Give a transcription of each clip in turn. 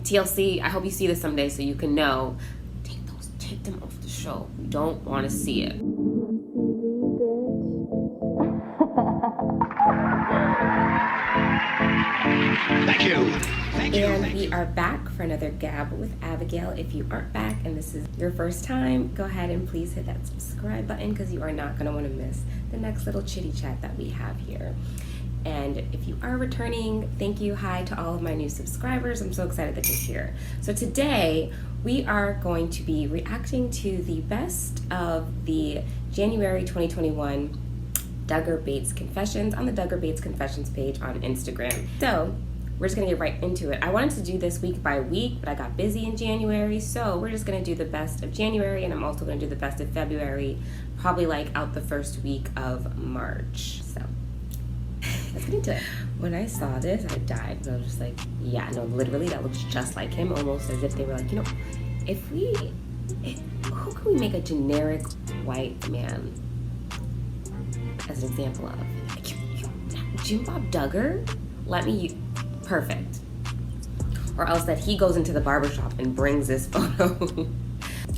TLC, I hope you see this someday so you can know. Take them off the show. We don't want to see it. Thank you. And we are back for another Gab with Abigail. If you aren't back and this is your first time, go ahead and please hit that subscribe button because you are not going to want to miss the next little chitty chat that we have here. And if you are returning, thank you. Hi to all of my new subscribers. I'm so excited that you're here. So today we are going to be reacting to the best of the January 2021 Duggar Bates Confessions on the Duggar Bates Confessions page on Instagram. So we're just gonna get right into it. I wanted to do this week by week, but I got busy in January, so we're just gonna do the best of January, and I'm also gonna do the best of February, probably like out the first week of March. So let's get into it. When I saw this, I died because I was just like, yeah, no, literally that looks just like him, almost as if they were like, you know, who can we make a generic white man as an example of? Jim Bob Duggar? Perfect. Or else that he goes into the barbershop and brings this photo.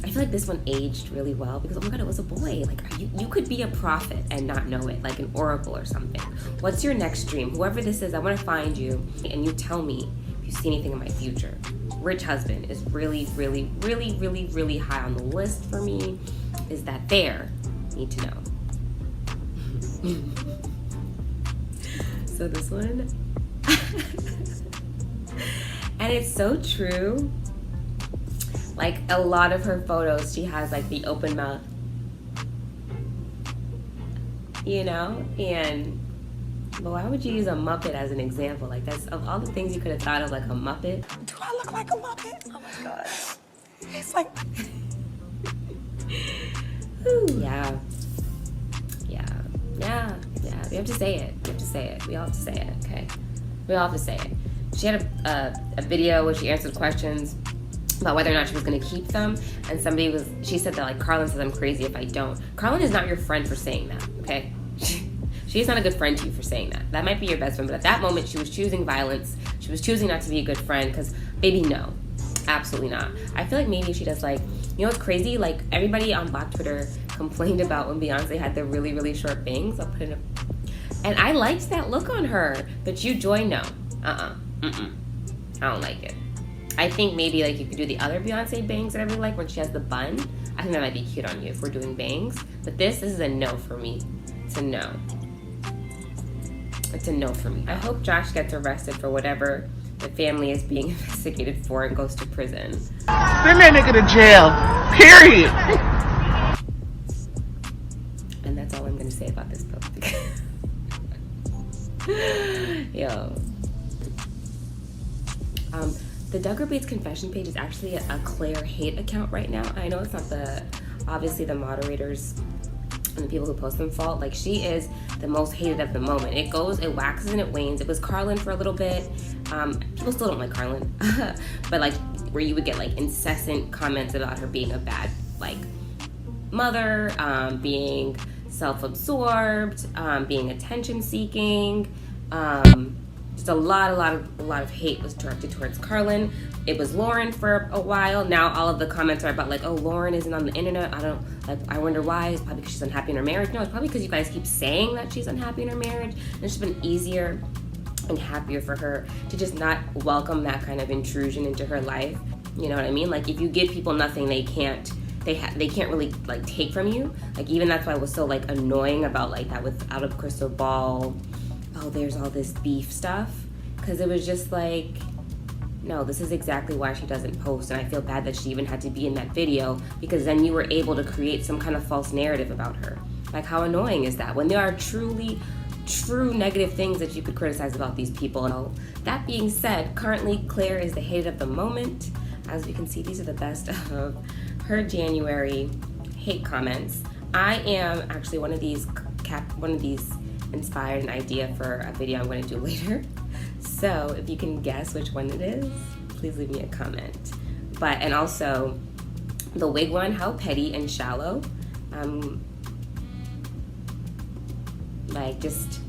I feel like this one aged really well because, oh my God, it was a boy. Like, you could be a prophet and not know it, like an oracle or something. What's your next dream? Whoever this is, I want to find you and you tell me if you see anything in my future. Rich husband is really, really, really, really, really high on the list for me. Is that there? Need to know. So this one, and it's so true. Like a lot of her photos, she has like the open mouth, you know, but why would you use a Muppet as an example? Like that's, of all the things you could have thought of, like a Muppet. Do I look like a Muppet? Oh my God. It's like, yeah. We have to say it. We all have to say it, okay? We all have to say it. She had a video where she answered questions about whether or not she was going to keep them, and she said that, like, Carlin says I'm crazy if I don't. Carlin is not your friend for saying that, okay? She's not a good friend to you for saying that. That might be your best friend, but at that moment, she was choosing violence. She was choosing not to be a good friend, because, baby, no. Absolutely not. I feel like maybe she does, like, you know what's crazy? Like, everybody on Black Twitter complained about when Beyonce had the really, really short bangs. I'll put it in and I liked that look on her, but you, Joy, no. I don't like it. I think maybe, like, you could do the other Beyonce bangs that I really like when she has the bun. I think that might be cute on you if we're doing bangs. But this is a no for me. It's a no. It's a no for me. I hope Josh gets arrested for whatever the family is being investigated for and goes to prison. Send that nigga to jail. Period. And that's all I'm gonna say about this post. Yo. The Duggar Bates Confession page is actually a Claire hate account right now. I know it's not obviously the moderators and the people who post them fault. Like, she is the most hated of the moment. It waxes and it wanes. It was Carlin for a little bit. People still don't like Carlin. But, like, where you would get, like, incessant comments about her being a bad, like, mother, being self-absorbed, being attention-seeking. Just a lot of hate was directed towards Carlin. It was Lauren for a while. Now all of the comments are about, like, oh, Lauren isn't on the internet. I wonder why. It's probably because she's unhappy in her marriage. No, it's probably because you guys keep saying that she's unhappy in her marriage. And it's just been easier and happier for her to just not welcome that kind of intrusion into her life. You know what I mean? Like, if you give people nothing, they can't really, like, take from you. Like, even that's why it was so, like, annoying about, like, that with Out of Crystal Ball. Oh, there's all this beef stuff. Because it was just like, no, this is exactly why she doesn't post. And I feel bad that she even had to be in that video, because then you were able to create some kind of false narrative about her. Like, how annoying is that? When there are true negative things that you could criticize about these people. And that being said, currently Claire is the hated of the moment. As we can see, these are the best of her January hate comments. I am actually one of these inspired an idea for a video I'm going to do later. So if you can guess which one it is, please leave me a comment. And also the wig one, how petty and shallow. Like, just,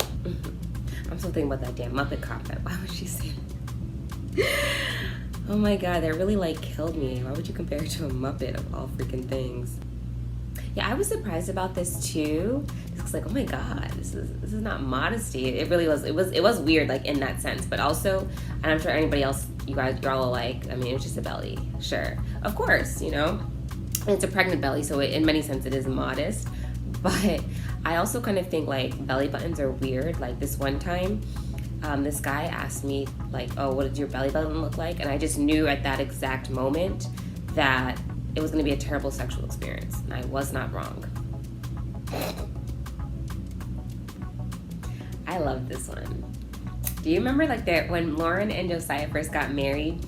I'm still thinking about that damn Muppet comment. Why would she say that? Oh my god, that really like killed me. Why would you compare it to a Muppet of all freaking things? Yeah, I was surprised about this too. It was like, oh my god, this is not modesty. It really was. It was weird, like in that sense. But also, and I'm sure anybody else, you're all alike. I mean, it's just a belly, sure, of course, you know. And it's a pregnant belly, so in many sense, it is modest. But I also kind of think like belly buttons are weird. Like this one time, this guy asked me like, oh, what did your belly button look like? And I just knew at that exact moment that it was going to be a terrible sexual experience, and I was not wrong. I love this one. Do you remember like that when Lauren and Josiah first got married?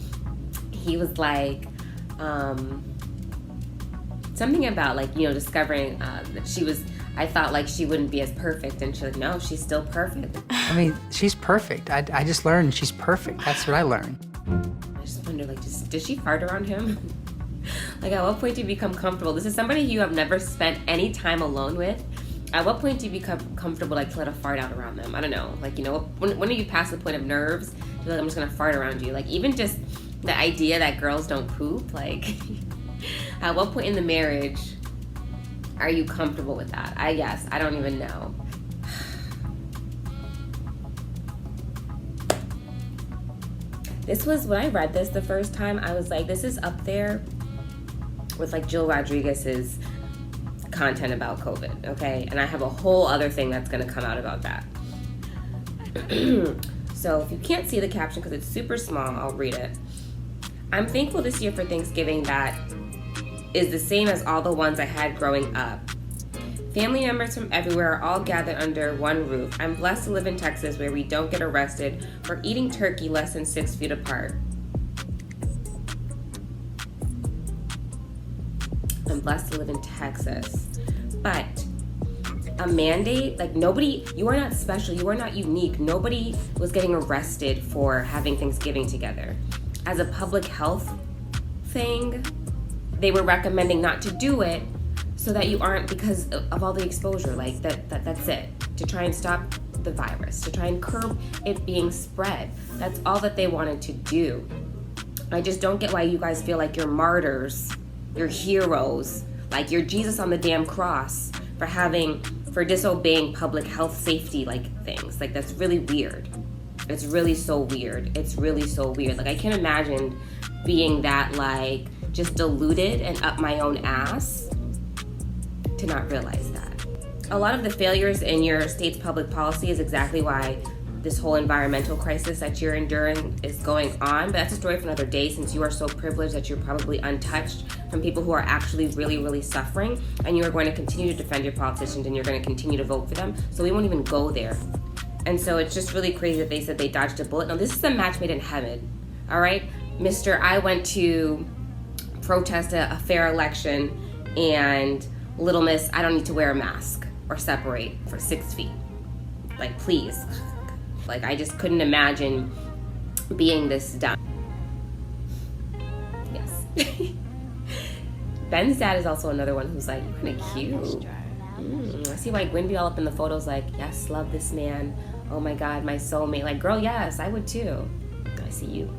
He was like, something about like, you know, discovering that she was. I thought like she wouldn't be as perfect, and she's like, no, she's still perfect. I mean, she's perfect. I just learned she's perfect. That's what I learned. I just wonder, like, did she fart around him? Like, at what point do you become comfortable? This is somebody you have never spent any time alone with. At what point do you become comfortable, like, to let a fart out around them? I don't know. Like, you know, when do you pass the point of nerves? You're like, I'm just gonna fart around you. Like, even just the idea that girls don't poop, like, at what point in the marriage are you comfortable with that? I guess. I don't even know. This was, when I read this the first time, I was like, this is up there with like Jill Rodriguez's content about COVID, okay? And I have a whole other thing that's gonna come out about that. So if you can't see the caption because it's super small, I'll read it. I'm thankful this year for Thanksgiving that is the same as all the ones I had growing up. Family members from everywhere are all gathered under one roof. I'm blessed to live in Texas where we don't get arrested for eating turkey less than 6 feet apart. I'm blessed to live in Texas. But a mandate, like nobody, you are not special, you are not unique. Nobody was getting arrested for having Thanksgiving together. As a public health thing, they were recommending not to do it so that you aren't, because of all the exposure, like that's it. To try and stop the virus, to try and curb it being spread. That's all that they wanted to do. I just don't get why you guys feel like you're martyrs, you're heroes, like you're Jesus on the damn cross for disobeying public health safety like things. Like that's really weird. It's really so weird. It's really so weird. Like I can't imagine being that like just deluded and up my own ass to not realize that. A lot of the failures in your state's public policy is exactly why this whole environmental crisis that you're enduring is going on, but that's a story for another day since you are so privileged that you're probably untouched from people who are actually really, really suffering, and you are going to continue to defend your politicians and you're going to continue to vote for them, so we won't even go there. And so it's just really crazy that they said they dodged a bullet. No, this is a match made in heaven, all right? Mr. I went to protest a fair election, and Little Miss, I don't need to wear a mask or separate for 6 feet. Like, please. Like, I just couldn't imagine being this dumb. Yes. Ben's dad is also another one who's like, kind of cute. I see why Gwen be all up in the photos like, yes, love this man. Oh my God, my soulmate. Like, girl, yes, I would too. I see you.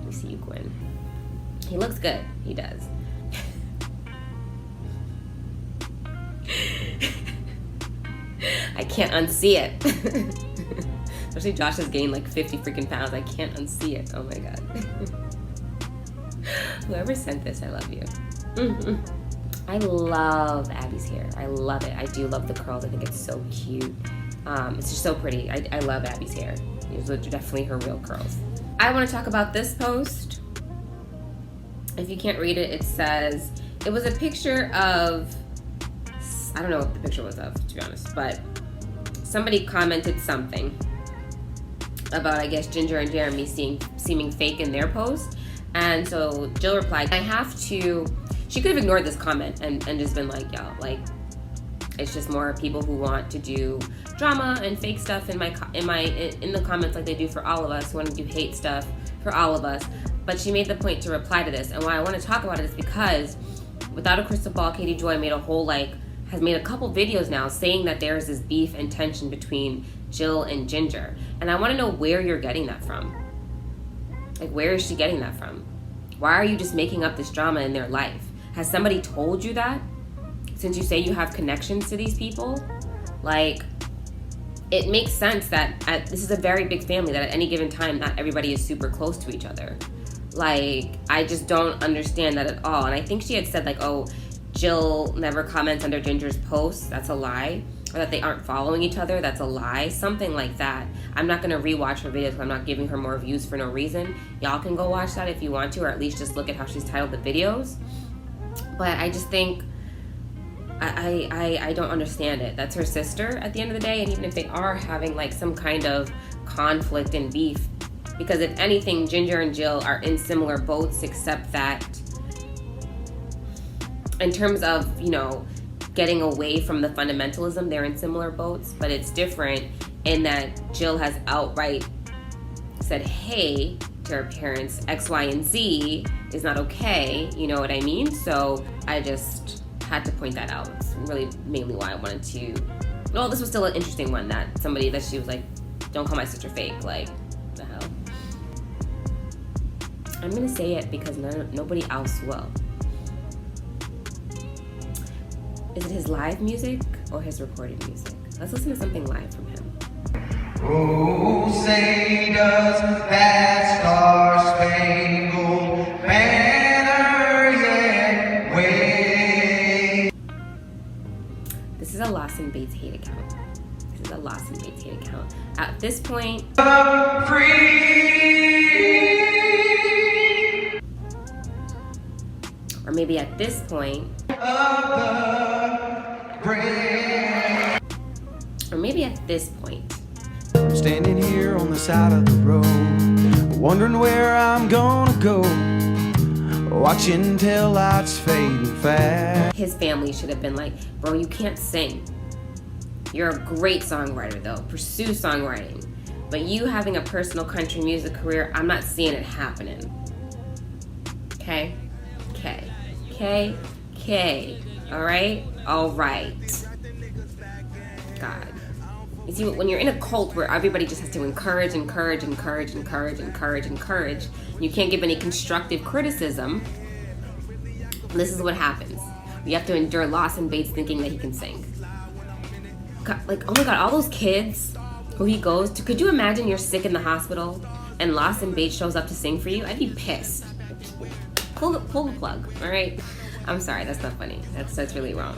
I see you, Gwen. He looks good. He does. I can't unsee it. Especially Josh has gained like 50 freaking pounds. I can't unsee it. Oh my God. Whoever sent this, I love you. I love Abby's hair. I love it. I do love the curls. I think it's so cute. It's just so pretty. I love Abby's hair. These are definitely her real curls. I want to talk about this post. If you can't read it, it says, it was a picture of, I don't know what the picture was of, to be honest, but somebody commented something about, I guess, Ginger and Jeremy seeming fake in their post. And so Jill replied, she could have ignored this comment and just been like, yo, like, it's just more people who want to do drama and fake stuff in the comments like they do for all of us, who want to do hate stuff for all of us. But she made the point to reply to this. And why I want to talk about it is because Without a Crystal Ball, Katie Joy has made a couple videos now saying that there's this beef and tension between Jill and Ginger. And I want to know where you're getting that from. Like, where is she getting that from? Why are you just making up this drama in their life? Has somebody told you that? Since you say you have connections to these people? Like, it makes sense that this is a very big family, that at any given time, not everybody is super close to each other. Like, I just don't understand that at all. And I think she had said, like, oh, Jill never comments under Ginger's posts. That's a lie. Or that they aren't following each other. That's a lie. Something like that. I'm not going to rewatch her videos. I'm not giving her more views for no reason. Y'all can go watch that if you want to, or at least just look at how she's titled the videos. But I just think, I don't understand it. That's her sister at the end of the day. And even if they are having like some kind of conflict and beef, because if anything, Ginger and Jill are in similar boats, except that in terms of, you know, getting away from the fundamentalism, they're in similar boats. But it's different in that Jill has outright said, hey, to her parents, X, Y, and Z is not okay. You know what I mean? So I just had to point that out. It's really mainly why I wanted to. Well, this was still an interesting one, that somebody that she was like, don't call my sister fake. Like, the hell. I'm gonna say it because nobody else will. Is it his live music or his recorded music? Let's listen to something live from him. Oh, say does that star-spangled banner yet wave? This is a Lawson Bates hate account. This is a Lawson Bates hate account. At this point, or maybe at this point, or maybe at this point. I'm standing here on the side of the road, wondering where I'm gonna go, watching tail lights fading fast. His family should have been like, bro, you can't sing. You're a great songwriter though. Pursue songwriting. But you having a personal country music career, I'm not seeing it happening. Okay? Okay. Okay? Okay. Alright? Alright. God. You see, when you're in a cult where everybody just has to encourage, and you can't give any constructive criticism, this is what happens. You have to endure Lawson Bates thinking that he can sing. God, like, oh my God, all those kids who he goes to, could you imagine you're sick in the hospital and Lawson Bates shows up to sing for you? I'd be pissed. Pull the plug, all right? I'm sorry, that's not funny. That's really wrong.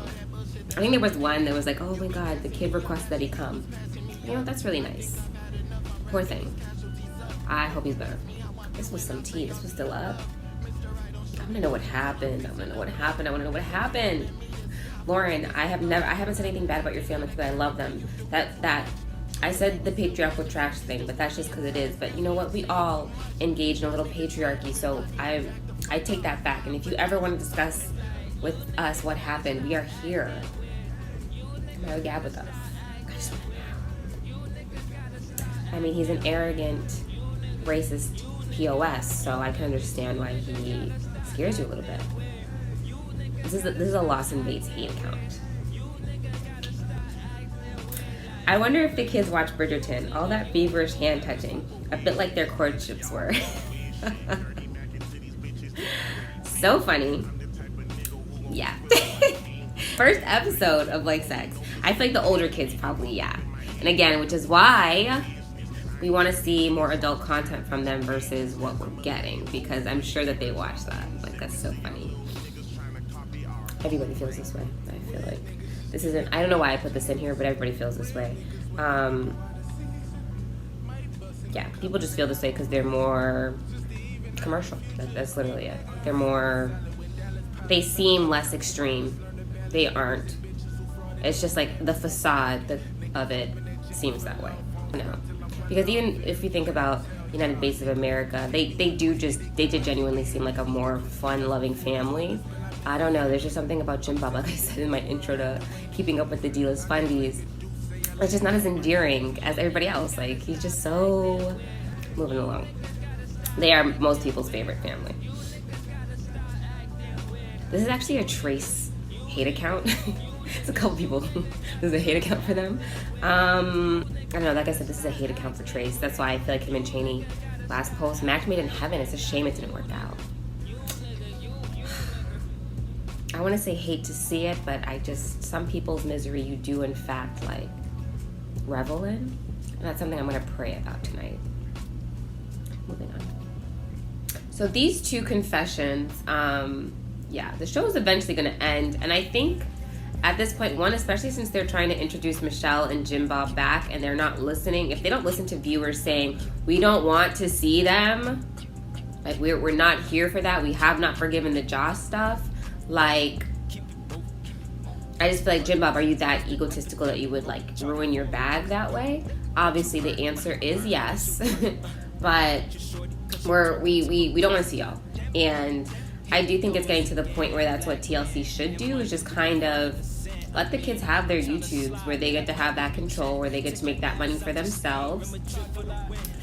I think there was one that was like, oh my God, the kid requested that he come. You know, that's really nice. Poor thing. I hope he's better. This was some tea. This was still up. I want to know what happened. I want to know what happened. Lauren, I haven't said anything bad about your family because I love them. That I said the patriarchal trash thing, but that's just because it is. But you know what? We all engage in a little patriarchy, so I take that back. And if you ever want to discuss with us what happened, we are here. Come have a gab with us. I just want to know. I mean, he's an arrogant, racist POS, so I can understand why he scares you a little bit. This is a Lawson Bates hate account. I wonder if the kids watch Bridgerton. All that feverish hand touching, a bit like their courtships were. So funny. Yeah. First episode of like sex. I feel like the older kids probably, yeah. And again, which is why we want to see more adult content from them versus what we're getting, because I'm sure that they watch that. Like, that's so funny. Everybody feels this way. I feel like this isn't, I don't know why I put this in here, but everybody feels this way. Yeah, people just feel this way because they're more commercial. That's literally it. They seem less extreme. They aren't. It's just like the facade of it seems that way. No. Because even if you think about United Bases of America, they did genuinely seem like a more fun-loving family. I don't know, there's just something about Jim Bob, like I said in my intro to Keeping Up with the D-List Fundies. It's just not as endearing as everybody else. Like, he's just so moving along. They are most people's favorite family. This is actually a Trace hate account. It's a couple people. This is a hate account for them. I don't know, like I said, this is a hate account for Trace. That's why I feel like him and Chaney last post, Match Made in Heaven. It's a shame it didn't work out. I want to say hate to see it, but some people's misery you do in fact like revel in. And that's something I'm going to pray about tonight. Moving on. So these two confessions, the show is eventually going to end. And I think at this point, one, especially since they're trying to introduce Michelle and Jim Bob back and they're not listening, if they don't listen to viewers saying, we don't want to see them, like we're not here for that, we have not forgiven the Joss stuff, like, I just feel like, Jim Bob, are you that egotistical that you would like ruin your bag that way? Obviously the answer is yes, but we don't want to see y'all. And I do think it's getting to the point where that's what TLC should do, is just kind of let the kids have their YouTubes where they get to have that control, where they get to make that money for themselves,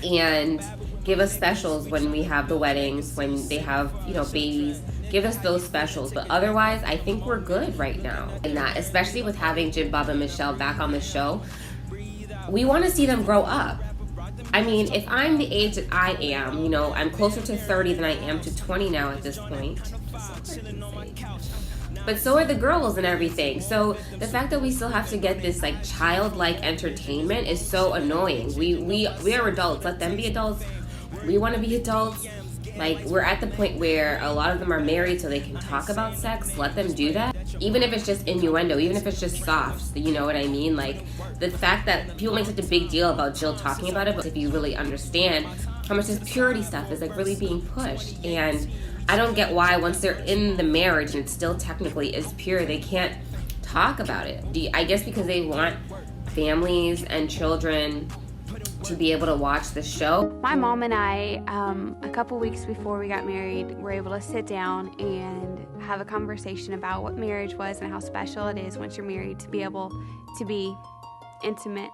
and give us specials when we have the weddings, when they have, babies. Give us those specials. But otherwise, I think we're good right now. And that, especially with having Jim Bob and Michelle back on the show, we want to see them grow up. I mean, if I'm the age that I am, I'm closer to 30 than I am to 20 now at this point. But so are the girls and everything. So the fact that we still have to get this like childlike entertainment is so annoying. We are adults. Let them be adults. We want to be adults. Like, we're at the point where a lot of them are married so they can talk about sex. Let them do that. Even if it's just innuendo, even if it's just soft, you know what I mean? Like, the fact that people make such a big deal about Jill talking about it, but if you really understand how much this purity stuff is like really being pushed. And I don't get why once they're in the marriage and it still technically is pure, they can't talk about it. I guess because they want families and children to be able to watch the show. My mom and I, a couple weeks before we got married, were able to sit down and have a conversation about what marriage was and how special it is once you're married to be able to be intimate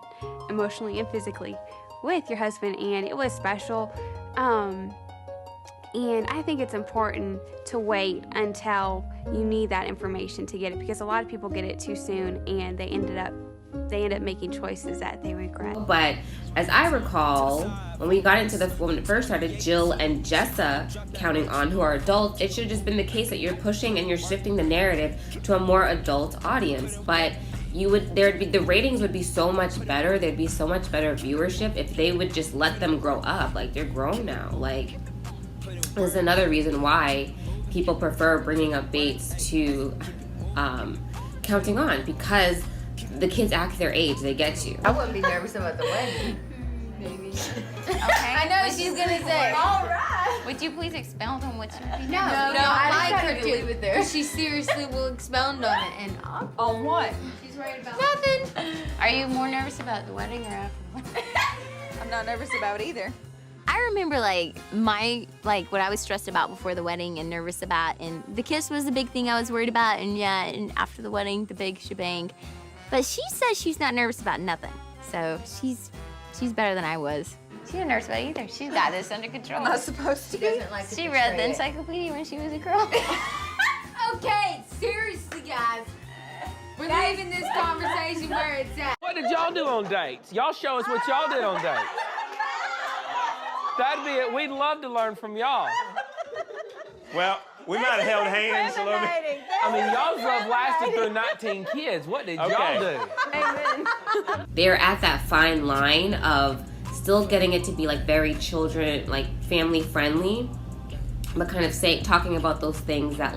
emotionally and physically with your husband, and it was special. And I think it's important to wait until you need that information to get it, because a lot of people get it too soon and they end up making choices that they regret. But as I recall, when it first started, Jill and Jessa counting on, who are adults, it should have just been the case that you're pushing and you're shifting the narrative to a more adult audience. But the ratings would be so much better. There'd be so much better viewership if they would just let them grow up. Like, they're grown now. Like, there's another reason why people prefer bringing up Bates to counting on, because the kids act their age, they get you. I wouldn't be nervous about the wedding. Maybe. Okay. I know what she's gonna say. All right. Would you please expound on what you No, I like her to leave it there. She seriously will expound on it. And on what? She's right about nothing. Are you more nervous about the wedding or after the wedding? I'm not nervous about either. I remember what I was stressed about before the wedding and nervous about, and the kiss was the big thing I was worried about, and and after the wedding, the big shebang. But she says she's not nervous about nothing, so she's better than I was. She's not nervous about it either. She's got this under control. I'm not supposed to be. She read the encyclopedia when she was a girl. Okay, seriously, guys. We're leaving this conversation where it's at. What did y'all do on dates? Y'all show us what y'all did on dates. That'd be it. We'd love to learn from y'all. Well, we might have held hands a little bit. I mean, y'all's love lasted through 19 kids. What did y'all do? Amen. They're at that fine line of still getting it to be like very children, like family friendly, but kind of talking about those things that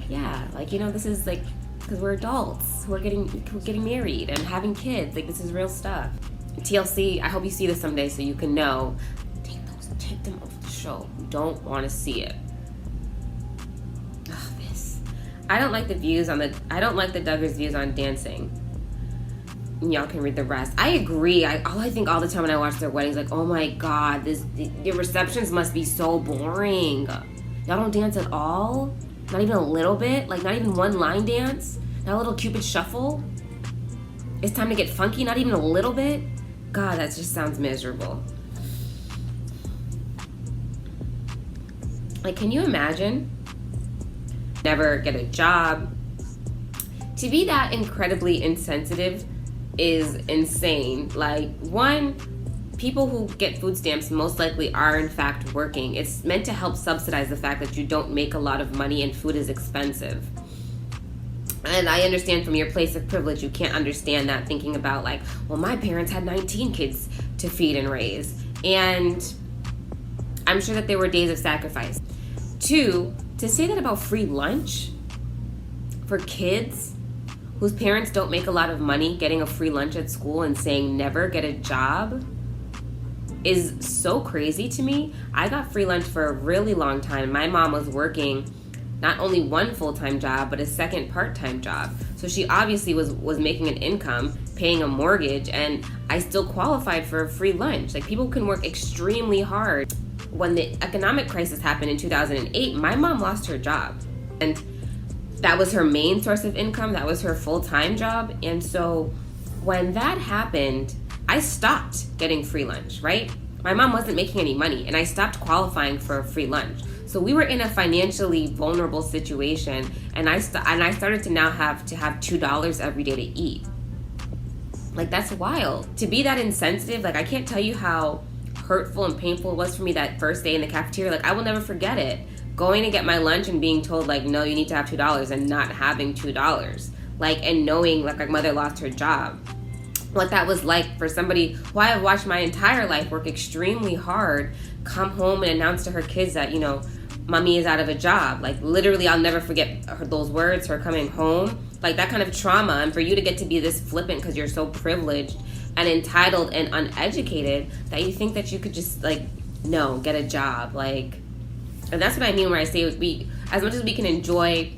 this is like, because we're adults, we're getting married and having kids, like this is real stuff. TLC, I hope you see this someday so you can know. Take them off the show. You don't want to see it. I don't like the Duggars' views on dancing. Y'all can read the rest. I agree. I think all the time when I watch their weddings, like, oh my God, your receptions must be so boring. Y'all don't dance at all? Not even a little bit? Like, not even one line dance? Not a little Cupid shuffle? It's time to get funky? Not even a little bit? God, that just sounds miserable. Like, can you imagine? Never get a job. To be that incredibly insensitive is insane. Like, one, people who get food stamps most likely are in fact working. It's meant to help subsidize the fact that you don't make a lot of money and food is expensive. And I understand from your place of privilege, you can't understand that, thinking about like, well, my parents had 19 kids to feed and raise. And I'm sure that there were days of sacrifice. 2, to say that about free lunch for kids whose parents don't make a lot of money, getting a free lunch at school and saying never get a job is so crazy to me. I got free lunch for a really long time. My mom was working not only one full-time job, but a second part-time job. So she obviously was making an income, paying a mortgage, and I still qualified for a free lunch. Like, people can work extremely hard. When the economic crisis happened in 2008, my mom lost her job. And that was her main source of income. That was her full-time job. And so when that happened, I stopped getting free lunch, right? My mom wasn't making any money, and I stopped qualifying for a free lunch. So we were in a financially vulnerable situation, and I started to now have $2 every day to eat. Like, that's wild. To be that insensitive, like, I can't tell you how hurtful and painful it was for me that first day in the cafeteria. Like, I will never forget it. Going to get my lunch and being told, like, no, you need to have $2, and not having $2. Like, and knowing, like, my mother lost her job. What that was like for somebody who I have watched my entire life work extremely hard, come home and announce to her kids that, you know, mommy is out of a job. Like, literally, I'll never forget those words, her coming home. Like, that kind of trauma, and for you to get to be this flippant because you're so privileged and entitled and uneducated that you think that you could just, like, no, get a job. Like, and that's what I mean when I say we, as much as we can enjoy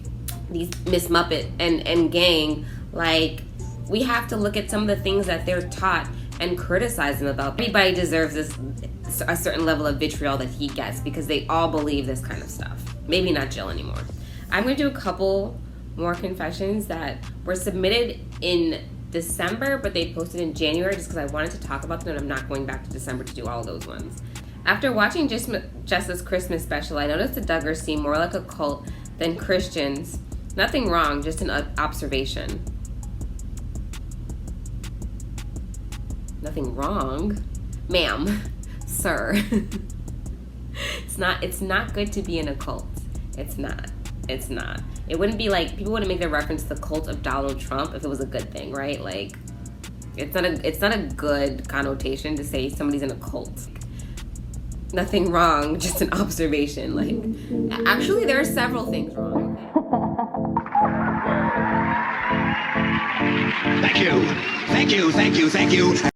these Miss Muppet and gang, like, we have to look at some of the things that they're taught and criticize them about. Everybody deserves a certain level of vitriol that he gets, because they all believe this kind of stuff. Maybe not Jill anymore. I'm going to do a couple more confessions that were submitted in December, but they posted in January just because I wanted to talk about them, and I'm not going back to December to do all of those ones. After watching Jess's Christmas special, I noticed the Duggars seem more like a cult than Christians. Nothing wrong, just an observation. Nothing wrong? Ma'am, sir. It's not good to be in a cult. It's not. It wouldn't be like, people wouldn't make the reference to the cult of Donald Trump if it was a good thing, right? Like, it's not a good connotation to say somebody's in a cult. Nothing wrong, just an observation. Like, actually, there are several things wrong. Thank you.